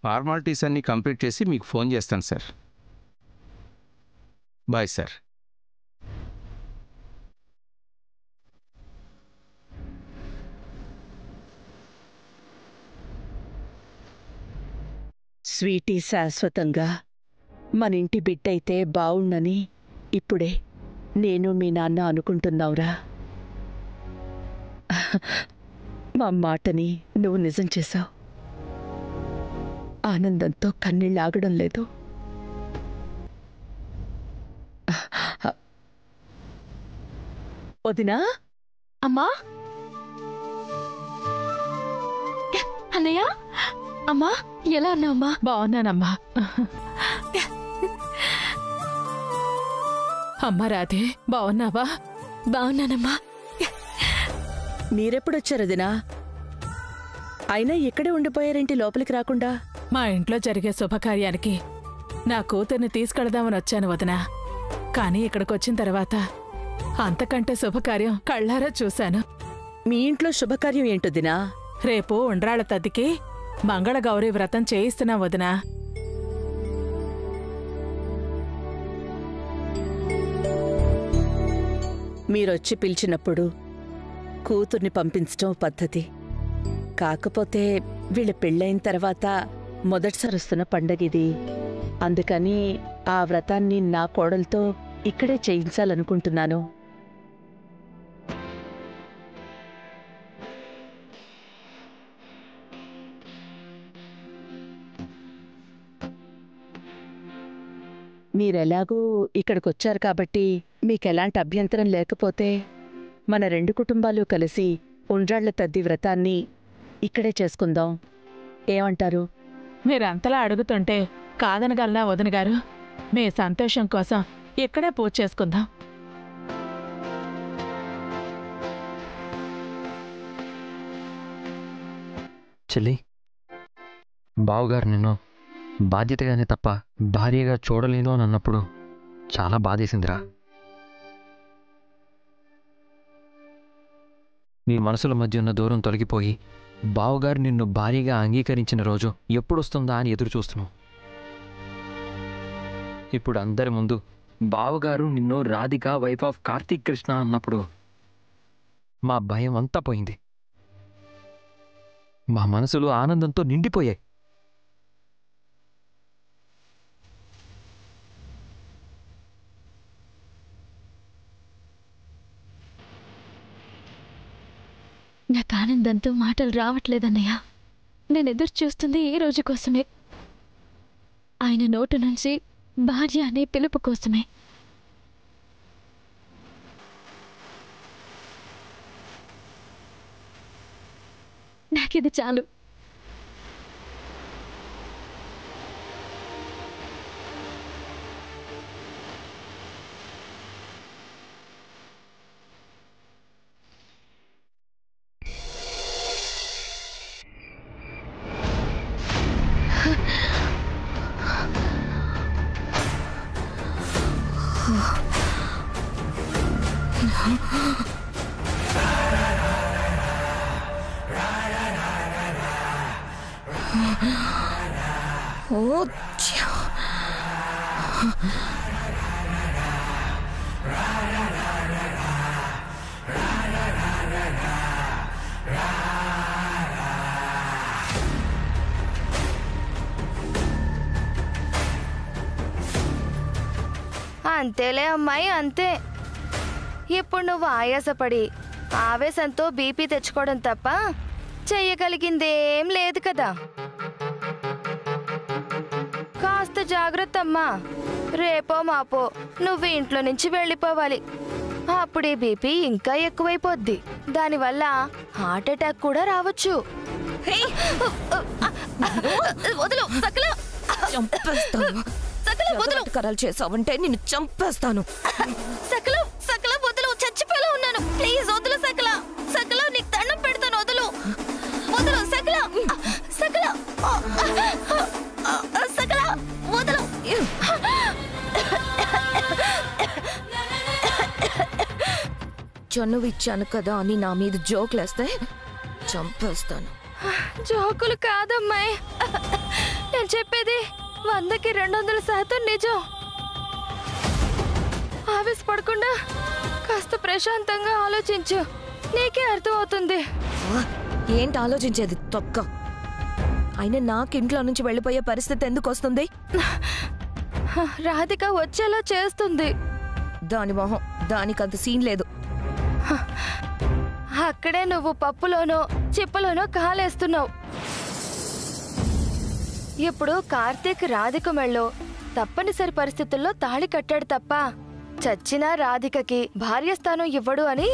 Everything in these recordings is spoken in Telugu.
ఫార్మాలిటీస్ అన్నీ కంప్లీట్ చేసి మీకు ఫోన్ చేస్తాను సార్. Bye sir. స్వీటీ శాశ్వతంగా మన ఇంటి బిడ్డయితే బావుండని ఇప్పుడే నేను మీ నాన్న అనుకుంటున్నావురా. మా మాటని నువ్వు నిజం చేశావు. ఆనందంతో కన్నీళ్ళు ఆగడం లేదు. వదినా? అమ్మా, అన్నయ్య, అమ్మా ఎలా ఉన్నావమ్మా? బాగున్నానమ్మా. అమ్మా రాధే, బాగున్నావా? బాగున్నానమ్మా. మీరెప్పుడొచ్చారు వదినా? అయినా ఇక్కడే ఉండిపోయారేంటి లోపలికి రాకుండా? మా ఇంట్లో జరిగే శుభకార్యానికి నా కూతుర్ని తీసుకెళదామని వచ్చాను వదినా. కానీ ఇక్కడికొచ్చిన తర్వాత అంతకంటే శుభకార్యం కళ్ళారా చూశాను. మీ ఇంట్లో శుభకార్యం ఏంటొదినా? రేపు ఉండ్రాళ్ళ తద్దికి మంగళగౌరి వ్రతం చేయిస్తున్నా వదినా. మీరొచ్చి పిలిచినప్పుడు కూతుర్ని పంపించటం పద్ధతి. కాకపోతే వీళ్ళ పెళ్ళైన తర్వాత మొదటిసారి వస్తున్న పండగిది. అందుకని ఆ వ్రతాన్ని నా కోడలతో ఇక్కడే చేయించాలనుకుంటున్నాను. మీరెలాగూ ఇక్కడికొచ్చారు కాబట్టి మీకెలాంటి అభ్యంతరం లేకపోతే మన 2 కుటుంబాలు కలిసి ఉండ్రాళ్ల తద్ది వ్రతాన్ని ఇక్కడే చేసుకుందాం. ఏమంటారు? మీరంతలా అడుగుతుంటే కాదనగలనా వదిన గారు? మీ సంతోషం కోసం ఇక్కడే పూజ చేసుకుందాం. చెల్లి, బావుగారు నిన్ను బాధ్యతగానే తప్ప భార్యగా చూడలేను అని అన్నప్పుడు చాలా బాధేసిందిరా. నీ మనసుల మధ్య ఉన్న దూరం తొలగిపోయి బావుగారు నిన్ను భార్యగా అంగీకరించిన రోజు ఎప్పుడొస్తుందా అని ఎదురు చూస్తున్నావు. ఇప్పుడు అందరి ముందు బావగారు నిన్ను రాధిక వైఫ్ ఆఫ్ కార్తీక్ కృష్ణ అన్నప్పుడు మా భయం అంతా పోయింది. మా మనసులు ఆనందంతో నిండిపోయాయి. నాకు ఆనందంతో మాటలు రావట్లేదన్నయ్య. నేను ఎదురు చూస్తుంది ఈ రోజు కోసమే, ఆయన నోటు నుంచి భార్య అనే పిలుపు కోసమే. నాకిది చాలు. అంతేలే అమ్మాయి, అంతే. ఇప్పుడు నువ్వు ఆయాసపడి ఆవేశంతో బీపీ తెచ్చుకోవడం తప్ప చెయ్యగలిగిందేం లేదు కదా. కాస్త జాగ్రత్త అమ్మా. రేపో మాపో నువ్వు ఇంట్లో నుంచి వెళ్ళిపోవాలి. అప్పుడే బీపీ ఇంకా ఎక్కువైపోద్ది. దానివల్ల హార్ట్ అటాక్ కూడా రావచ్చు. వదులు సకల, కరాలు చేసావంటే నిన్ను చంపేస్తాను. సకల సకల వదులు, చచ్చిపోయేలా ఉన్నాను. ప్లీజ్ వదులు సకల. సకల నీకు దండం పెడతాను, వదులు వదులు సకల. సకల సకల వదులు. చనువు ఇచ్చాను కదా అని నా మీద జోకులేస్తే చంపేస్తాను. జోకులు కాదమ్మాయి, చెప్పేది 100కి 200% నిజం. ఆవేశపడకుండా కాస్త ప్రశాంతంగా ఆలోచించు, నీకే అర్థమవుతుంది. ఏంటి ఆలోచించేది తొక్క? అయినా నాకు ఇంట్లో నుంచి వెళ్ళిపోయే పరిస్థితి ఎందుకు వస్తుంది? రాధిక వచ్చేలా చేస్తుంది. దాని మొహం, దానికంత సీన్ లేదు. అక్కడే నువ్వు పప్పులోనో చిప్పలోనో కాలేస్తున్నావు. ఇప్పుడు కార్తీక్ రాధిక మెళ్ళో తప్పనిసరి పరిస్థితుల్లో తాళి కట్టాడు తప్ప చచ్చినా రాధికకి భార్యస్థానం ఇవ్వడు అని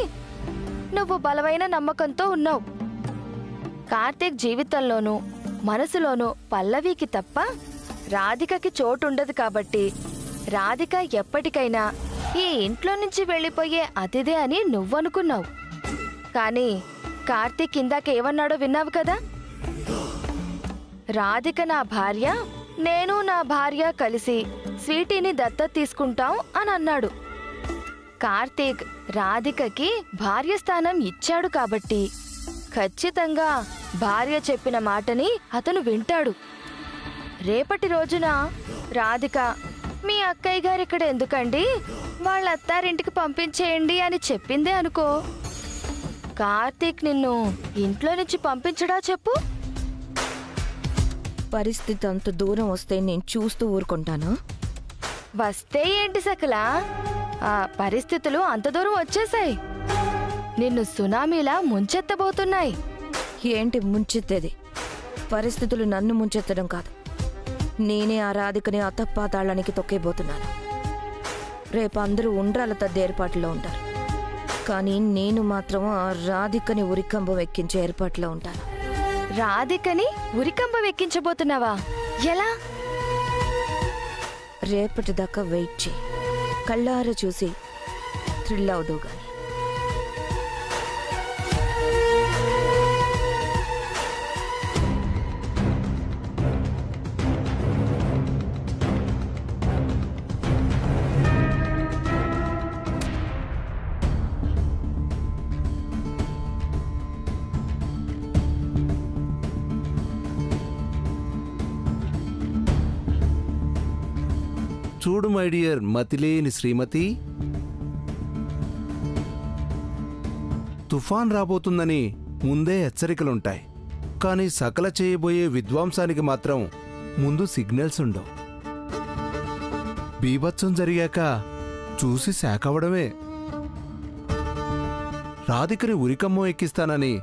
నువ్వు బలమైన నమ్మకంతో ఉన్నావు. కార్తీక్ జీవితంలోనూ మనసులోనూ పల్లవికి తప్ప రాధికకి చోటుండదు కాబట్టి రాధిక ఎప్పటికైనా ఈ ఇంట్లో నుంచి వెళ్ళిపోయే అతిథే అని నువ్వనుకున్నావు. కానీ కార్తీక్ ఇందాక ఏమన్నాడో విన్నావు కదా? రాధిక నా భార్య, నేను నా భార్య కలిసి స్వీటీని దత్తత తీసుకుంటాం అని అన్నాడు. కార్తీక్ రాధికకి భార్య స్థానం ఇచ్చాడు కాబట్టి ఖచ్చితంగా భార్య చెప్పిన మాటని అతను వింటాడు. రేపటి రోజున రాధిక మీ అక్కయ్య గారు ఇక్కడ ఎందుకండి, వాళ్ళ అత్తారింటికి పంపించేయండి అని చెప్పిందే అనుకో, కార్తీక్ నిన్ను ఇంట్లో నుంచి పంపించడా చెప్పు? పరిస్థితి అంత దూరం వస్తే నేను చూస్తూ ఊరుకుంటానా? వస్తే ఏంటి సకలా, ఆ పరిస్థితులు అంత దూరం వచ్చేసాయి. నిన్ను సునామీలా ముంచెత్తబోతున్నాయి. ఏంటి ముంచెత్తేది? పరిస్థితులు నన్ను ముంచెత్తడం కాదు, నేనే ఆ రాధికని అతపాతాళానికి తొక్కేబోతున్నాను. రేపు అందరూ ఉండ్రాల తద్ది ఏర్పాట్లో ఉంటారు, కానీ నేను మాత్రం ఆ రాధికని ఉరికంబం ఎక్కించే ఏర్పాట్లో ఉంటాను. రాధికని ఉరికంబం ఎక్కించబోతున్నావా? ఎలా? రేపటిదాకా వెయిట్ చేయి, కళ్ళారా చూసి థ్రిల్ అవుదు గాని. చూడు మై డియర్ మతిలేని శ్రీమతి, తుఫాన్ రాబోతుందని ముందే హెచ్చరికలుంటాయి, కానీ సకల చేయబోయే విధ్వంసానికి మాత్రం ముందు సిగ్నల్స్ ఉండవు. బీభత్సం జరిగాక చూసి శాకవడమే. రాధికని ఉరికమ్మం ఎక్కిస్తానని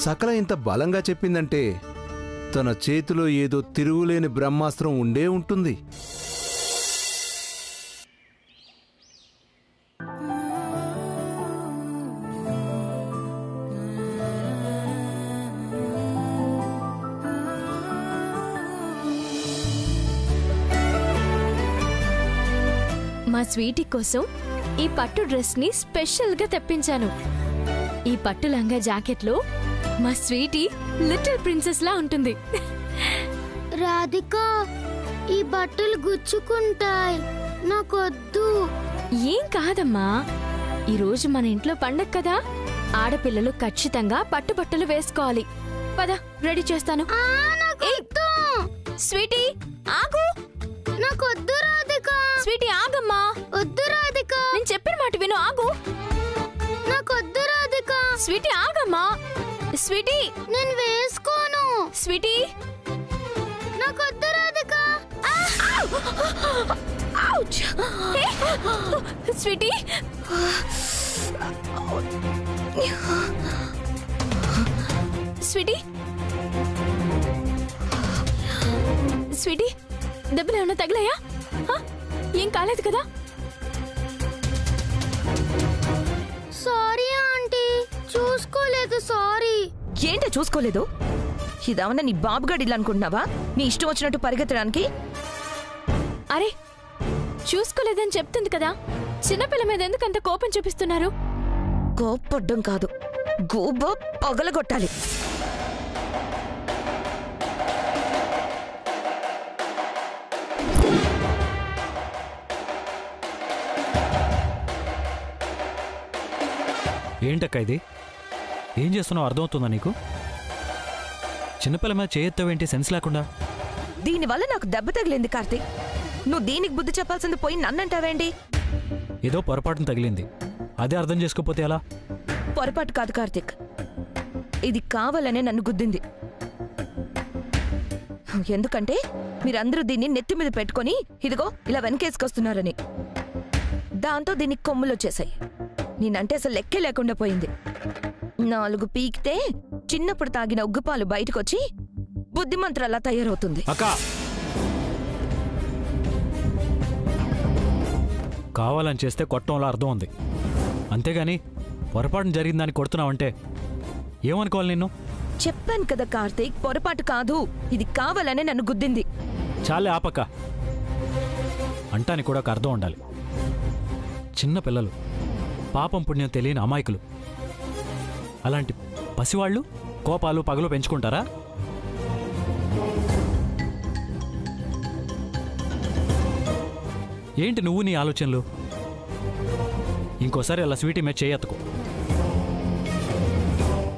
సకల ఇంత బలంగా చెప్పిందంటే తన చేతిలో ఏదో తిరుగులేని బ్రహ్మాస్త్రం ఉండే ఉంటుంది. మా స్వీటీ కోసం ఈ పట్టు డ్రెస్ ని స్పెషల్ గా తెప్పించాను. ఈ పట్టు లంగా జాకెట్ లో మా స్వీటీ లిటిల్ ప్రిన్సెస్ లా ఉంటుంది. రాధిక, ఈ బట్టలు గుచ్చుకుంటాయి, నాకొద్దు. ఏం కాదమ్మా, ఈ రోజు మన ఇంట్లో పండగ కదా, ఆడపిల్లలు ఖచ్చితంగా పట్టుబట్టలు వేసుకోవాలి. పద, రెడీ చేస్తాను. స్వీటీ ఆగు. నాకొద్దు రాధిక. స్వీటీ ఆగమ్మా. వద్దు రాధిక. నేను చెప్పిన మాట విను, ఆగు. నాకొద్దు రాధిక. స్వీటీ ఆగమ్మా. స్వీటీ నేను వేసుకోను. స్వీటీ నాకొద్దు రాధిక. స్వీటీ స్వీటీ స్వీటీ దెబ్బలు ఏమన్నా తగిలాయా? ఏం కాలేదు కదా? సారీ ఆంటీ, చూసుకోలేదు. సారీ. ఏంటో చూసుకోలేదు? ఇదేమన్నా నీ బాబుగాడిల్లు అనుకుంటున్నావా? నీ ఇష్టం వచ్చినట్టు పరిగెత్తడానికి? అరే, చూసుకోలేదని చెప్తుంది కదా, చిన్నపిల్ల మీద ఎందుకు అంత కోపం చూపిస్తున్నారు? కోప్పడ్డం కాదు, గూబ పగలగొట్టాలి. ఏంటక్క ఇది? ఏం చేస్తున్నావు అర్థమవుతుందా నీకు? చిన్నపిల్ల మీద చేయొత్తావేంటి సెన్స్ లేకుండా? దీనివల్ల నాకు దెబ్బ తగిలింది కార్తీక్. నువ్వు దీనికి బుద్ధి చెప్పాల్సింది పోయి నన్నంటావేంటి? ఏదో పొరపాటున తగిలింది, అదే అర్థం చేసుకోపోతే ఎలా? పొరపాటు కాదు కార్తీక్, ఇది కావాలనే నన్ను గుద్దింది. ఎందుకంటే మీరందరూ దీన్ని నెత్తి మీద పెట్టుకొని ఇదిగో ఇలా వెనకేసుకొస్తున్నారని. దాంతో దీనికి కొమ్ములు వచ్చేసాయి. నేనంటే అసలు లెక్కే లేకుండా పోయింది. 4 పీకితే చిన్నప్పుడు తాగిన ఉగ్గుపాలు బయటకొచ్చి బుద్ధిమంతురలా తయారవుతుంది. అక్కా, కావాలని చేస్తే కొట్టంలో అర్థం ఉంది, అంతేగాని పొరపాటున జరిగిన దాన్ని కొడుతున్నావంటే ఏమనుకోవాలి నిన్ను? చెప్పాను కదా కార్తీక్, పొరపాటు కాదు, ఇది కావాలనే నన్ను గుద్దింది. చాలే ఆపక్క. అంటానికి కూడా ఒక అర్థం ఉండాలి. చిన్న పిల్లలు, పాపం పుణ్యం తెలియని అమాయకులు, అలాంటి పసివాళ్ళు కోపాలు పగలు పెంచుకుంటారా? ఏంటి నువ్వు నీ ఆలోచనలు? ఇంకోసారి అలా స్వీటీ మీద చేయెత్తుకో.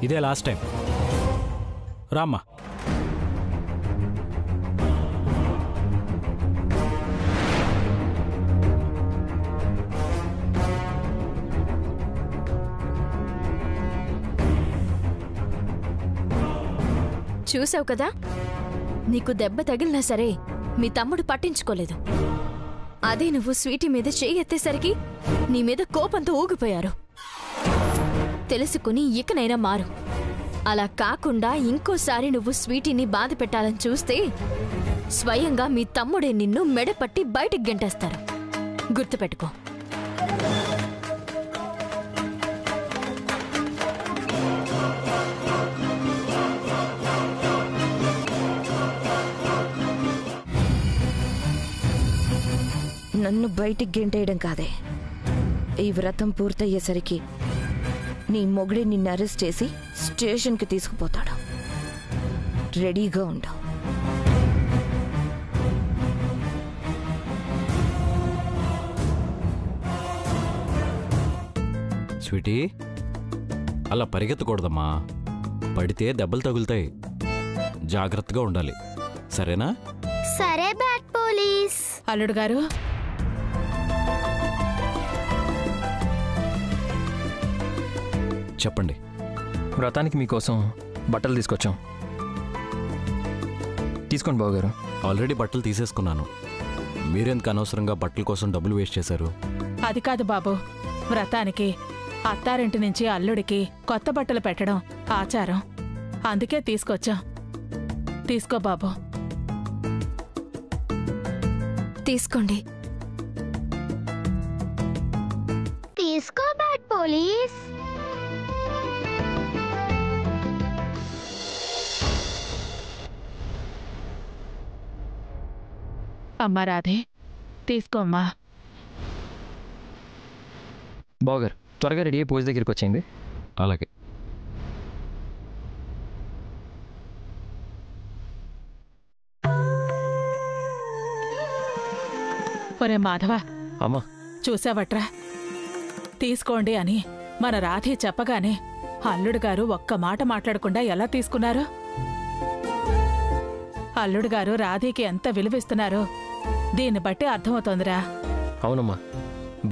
ఇదే లాస్ట్ టైం. రామ్మా. చూసావు కదా, నీకు దెబ్బ తగిలినా సరే మీ తమ్ముడు పట్టించుకోలేదు. అదే నువ్వు స్వీటీ మీద చెయ్యి ఎత్తేసరికి నీ మీద కోపంతో ఊగిపోయారు. తెలుసుకుని ఇకనైనా మారు. అలా కాకుండా ఇంకోసారి నువ్వు స్వీటీని బాధ పెట్టాలని చూస్తే స్వయంగా మీ తమ్ముడే నిన్ను మెడపట్టి బయటికి గెంటేస్తారు. గుర్తుపెట్టుకో. నన్ను బయటికి గెంటేయడం కాదే, ఈ వ్రతం పూర్తయ్యేసరికి నీ మొగుడే నిన్ను అరెస్ట్ చేసి స్టేషన్కి తీసుకుపోతాడు. రెడీగా ఉండు. స్వీటీ, అలా పరిగెత్తకూడదమ్మా. పడితే దెబ్బలు తగులుతాయి. జాగ్రత్తగా ఉండాలి, సరేనా? సరే బ్యాట్ పోలీస్. అల్లుడు గారు, చెప్పండి. వ్రతానికి మీకోసం బట్టలు తీసుకొచ్చాం. తీసుకోండి బావగారు. ఆల్రెడీ బట్టలు తీసేసుకున్నాను. మీరెందుకు అనవసరంగా బట్టల కోసం డబ్బులు వేస్ట్ చేశారు? అది కాదు బాబు, వ్రతానికి అత్తారింటి నుంచి అల్లుడికి కొత్త బట్టలు పెట్టడం ఆచారం, అందుకే తీసుకొచ్చాం. తీసుకో బాబు. తీసుకోండి. తీసుకో బ్యాట్ పోలీస్. అమ్మా రాధే, తీసుకోమ్మా. బావగారు త్వరగా రెడీ అయ్యి పూజ దగ్గరికి వచ్చేయండి. అలాగే. ఒరే మాధవ, అమ్మా, చూసావట్రా, తీసుకోండి అని మన రాధే చెప్పగానే అల్లుడు గారు ఒక్క మాట మాట్లాడకుండా ఎలా తీసుకున్నారు? అల్లుడు గారు రాధేకి ఎంత విలువిస్తున్నారో దీన్ని బట్టి అర్థమవుతోందిరా. అవునమ్మా,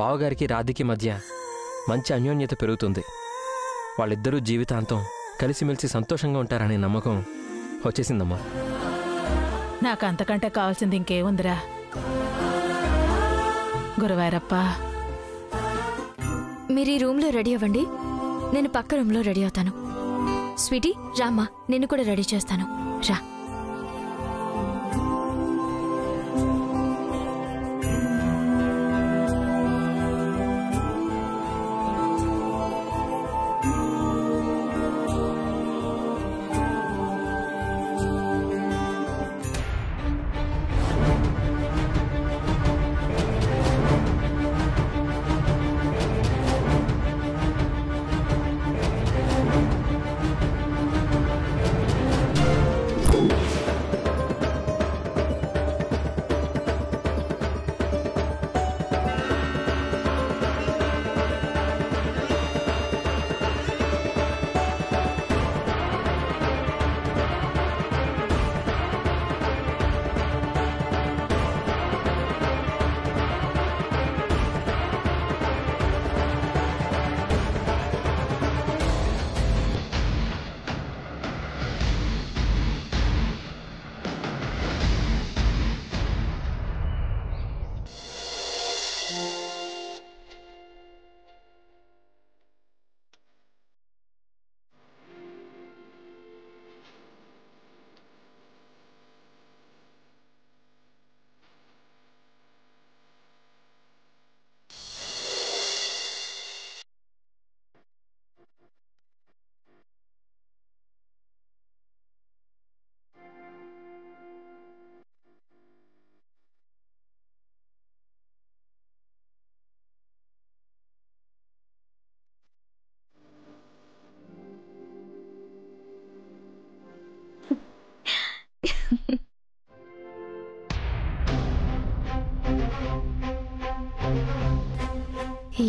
బావగారికి రాధికి మధ్య మంచి అన్యోన్యత పెరుగుతుంది. వాళ్ళిద్దరూ జీవితాంతం కలిసిమెలిసి సంతోషంగా ఉంటారనే నమ్మకం వచ్చేసిందమ్మా. నాకు అంతకంటే కావాల్సింది ఇంకేముందిరా. గురువారప్ప, మీరు ఈ రూమ్లో రెడీ అవ్వండి, నేను పక్క రూమ్లో రెడీ అవుతాను. స్వీటీ రామ్మా, నిన్ను కూడా రెడీ చేస్తాను. రా.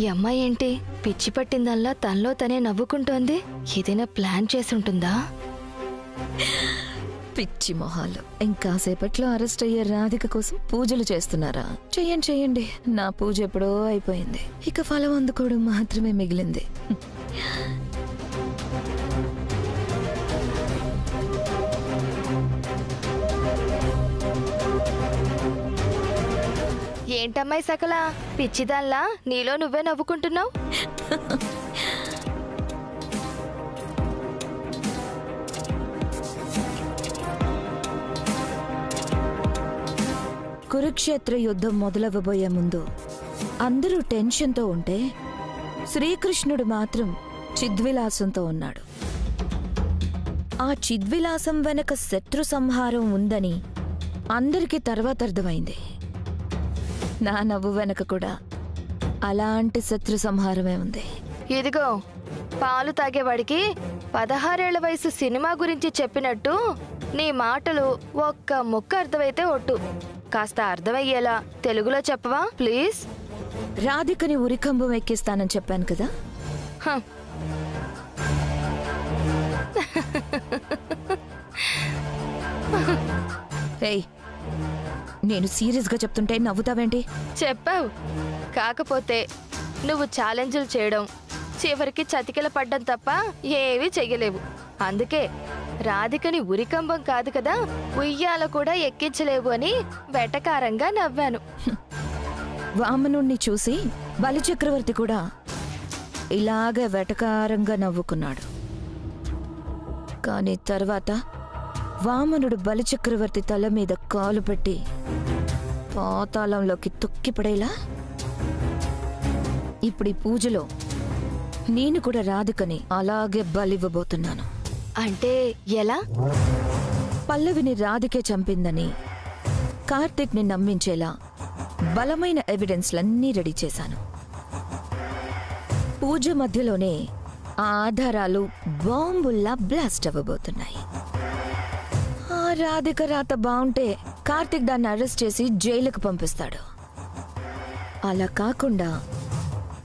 ఈ అమ్మాయి ఏంటి పిచ్చి పట్టిందల్లా తనలో తనే నవ్వుకుంటోంది? ఏదైనా ప్లాన్ చేసి ఉంటుందా? పిచ్చి మొహాలు. ఇంకాసేపట్లో అరెస్ట్ అయ్యే రాధిక కోసం పూజలు చేస్తున్నారా? చెయ్యండి చెయ్యండి, నా పూజ ఎప్పుడో అయిపోయింది. ఇక ఫలం అందుకోవడం మాత్రమే మిగిలింది. ఏంటమ్మాయి సకల పిచ్చిదాన్లా నీలో నువ్వే నవ్వుకుంటున్నావు? కురుక్షేత్ర యుద్ధం మొదలవ్వబోయే ముందు అందరూ టెన్షన్తో ఉంటే శ్రీకృష్ణుడు మాత్రం చిద్విలాసంతో ఉన్నాడు. ఆ చిద్విలాసం వెనక శత్రు సంహారం ఉందని అందరికీ తర్వాత అర్థమైంది. నా నవ్వు వెనక కూడా అలాంటి శత్రు సంహారమే ఉంది. ఇదిగో పాలు తాగేవాడికి 16 ఏళ్ల వయసు సినిమా గురించి చెప్పినట్టు నీ మాటలు ఒక్క ముక్క అర్థమైతే ఒట్టు. కాస్త అర్థమయ్యేలా తెలుగులో చెప్పవా ప్లీజ్? రాధికని ఉరికంబం ఎక్కిస్తానని చెప్పాను కదా. ఏయ్, నేను సీరియస్గా చెప్తుంటే నవ్వుతావేంటి? చెప్పావు, కాకపోతే నువ్వు ఛాలెంజ్లు చేయడం, చివరికి చతికిల పడ్డం తప్ప ఏమీ చెయ్యలేవు. అందుకే రాధికని ఉరికంబం కాదు కదా ఉయ్యాల కూడా ఎక్కించలేవు అని వెటకారంగా నవ్వాను. వామనుణ్ణి చూసి బలిచక్రవర్తి కూడా ఇలాగే వెటకారంగా నవ్వుకున్నాడు. కానీ తర్వాత వామనుడు బలిచక్రవర్తి తల మీద కాలు పెట్టి పాతాళంలోకి తొక్కిపడేలా ఇప్పుడు ఈ పూజలో నేను కూడా రాధికని అలాగే బలివ్వబోతున్నాను. అంటే ఎలా? పల్లవిని రాధికే చంపిందని కార్తీక్ని నమ్మించేలా బలమైన ఎవిడెన్స్లన్నీ రెడీ చేశాను. పూజ మధ్యలోనే ఆ ఆధారాలు బాంబుల్లా బ్లాస్ట్ అవ్వబోతున్నాయి. ఆ రాధిక రాత బాగుంటే కార్తీక్ దాన్ని అరెస్ట్ చేసి జైలుకు పంపిస్తాడు. అలా కాకుండా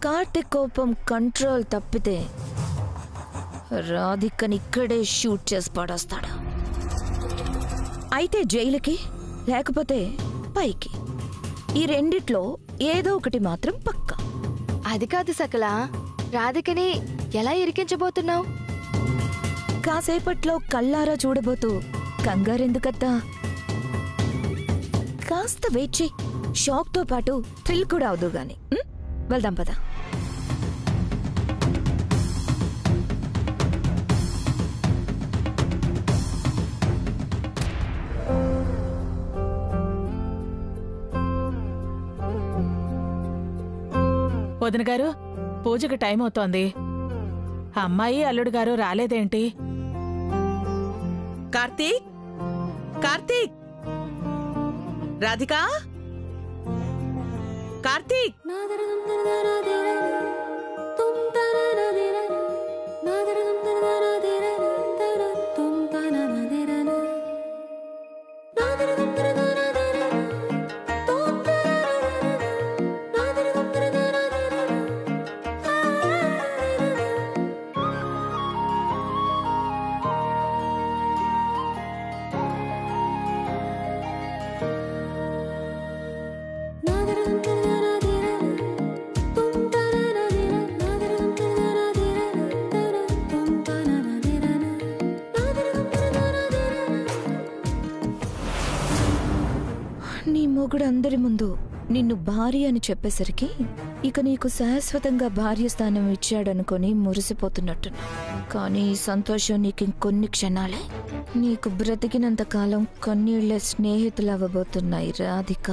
కార్తీక్ కోపం కంట్రోల్ తప్పితే రాధికని ఇక్కడే షూట్ చేసి పడేస్తాడు. అయితే జైలుకి, లేకపోతే పైకి. ఈ రెండిట్లో ఏదో ఒకటి మాత్రం పక్కా. అది కాదు సకల, రాధికని ఎలా ఇరికించబోతున్నావు? కాసేపట్లో కళ్ళారా చూడబోతూ కంగారెందుకత్తా? కాస్త వెయిట్ చేయి. షాక్తో పాటు థ్రిల్ కూడా అవదు గాని. వెళ్దాం పద. వదిన గారు, పూజకి టైం అవుతోంది. అమ్మాయి అల్లుడు గారు రాలేదేంటి? కార్తీక్, కార్తీక్, రాధికా, కార్తీక్. నీ మొగుడు అందరి ముందు నిన్ను భార్య అని చెప్పేసరికి ఇక నీకు శాశ్వతంగా భార్య స్థానం ఇచ్చాడనుకొని మురిసిపోతున్నట్టున్నా. కానీ ఈ సంతోషం నీకు ఇంకొన్ని క్షణాలే. నీకు బ్రతికినంత కాలం కన్నీళ్ల స్నేహితులు అవ్వబోతున్నాయి రాధిక.